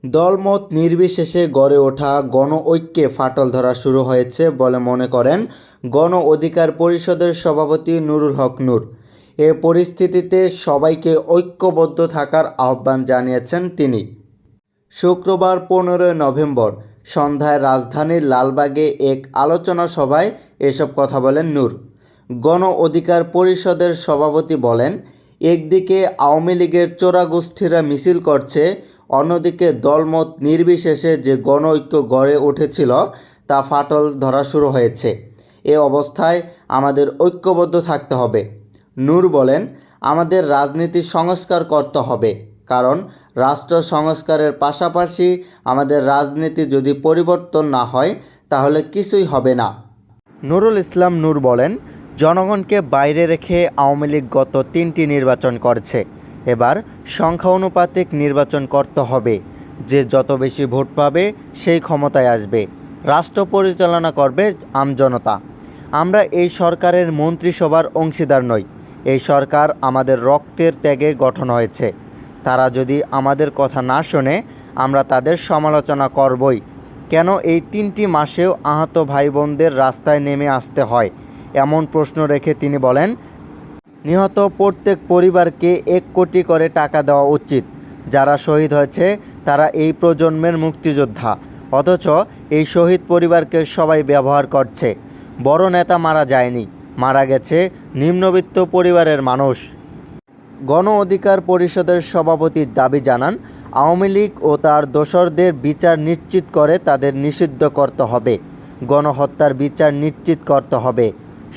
দলমত নির্বিশেষে গড়ে ওঠা গণ ঐক্যে ফাটল ধরা শুরু হয়েছে বলে মনে করেন গণ অধিকার পরিষদের সভাপতি নুরুল হক নূর। এ পরিস্থিতিতে সবাইকে ঐক্যবদ্ধ থাকার আহ্বান জানিয়েছেন তিনি। শুক্রবার 15 নভেম্বর সন্ধ্যায় রাজধানীর লালবাগে এক আলোচনা সভায় এসব কথা বলেন নূর। গণ অধিকার পরিষদের সভাপতি বলেন, একদিকে আওয়ামী লীগের চোরাগোষ্ঠীরা মিছিল করছে, অন্যদিকে দলমত নির্বিশেষে যে গণ ঐক্য গড়ে উঠেছিল তা ফাটল ধরা শুরু হয়েছে। এ অবস্থায় আমাদের ঐক্যবদ্ধ থাকতে হবে। নূর বলেন, আমাদের রাজনীতি সংস্কার করতে হবে, কারণ রাষ্ট্র সংস্কারের পাশাপাশি আমাদের রাজনীতি যদি পরিবর্তন না হয় তাহলে কিছুই হবে না। নুরুল ইসলাম নূর বলেন, জনগণকে বাইরে রেখে আওয়ামী লীগ গত 3টি নির্বাচন করছে। এবার সংখ্যা অনুপাতিক নির্বাচন করতে হবে। যে যত বেশি ভোট পাবে সেই ক্ষমতায় আসবে। রাষ্ট্র পরিচালনা করবে আমজনতা। আমরা এই সরকারের মন্ত্রিসভার অংশীদার নই। এই সরকার আমাদের রক্তের ত্যাগে গঠন হয়েছে। তারা যদি আমাদের কথা না শোনে আমরা তাদের সমালোচনা করবই। কেন এই 3টি মাসেও আহত ভাই বোনদের রাস্তায় নেমে আসতে হয়, এমন প্রশ্ন রেখে তিনি বলেন, নিহত প্রত্যেক পরিবারকে 1 কোটি করে টাকা দেওয়া উচিত। যারা শহীদ হয়েছে তারা এই প্রজন্মের মুক্তিযোদ্ধা, অথচ এই শহীদ পরিবারকে সবাই ব্যবহার করছে। বড় নেতা মারা যায়নি, মারা গেছে নিম্নবিত্ত পরিবারের মানুষ। গণ অধিকার পরিষদের সভাপতি দাবি জানান, আওয়ামী লীগ ও তার দোসরদের বিচার নিশ্চিত করে তাদের নিষিদ্ধ করতে হবে। গণহত্যার বিচার নিশ্চিত করতে হবে।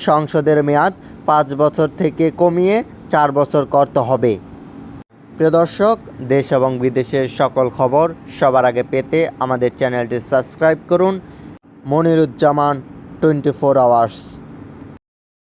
সংসদের মেয়াদ 5 বছর থেকে কমিয়ে 4 বছর করতে হবে। প্রিয় দর্শক, দেশ এবং বিদেশের সকল খবর সবার আগে পেতে আমাদের চ্যানেলটি সাবস্ক্রাইব করুন। মনিরুজ্জামান 24 আওয়ার্স।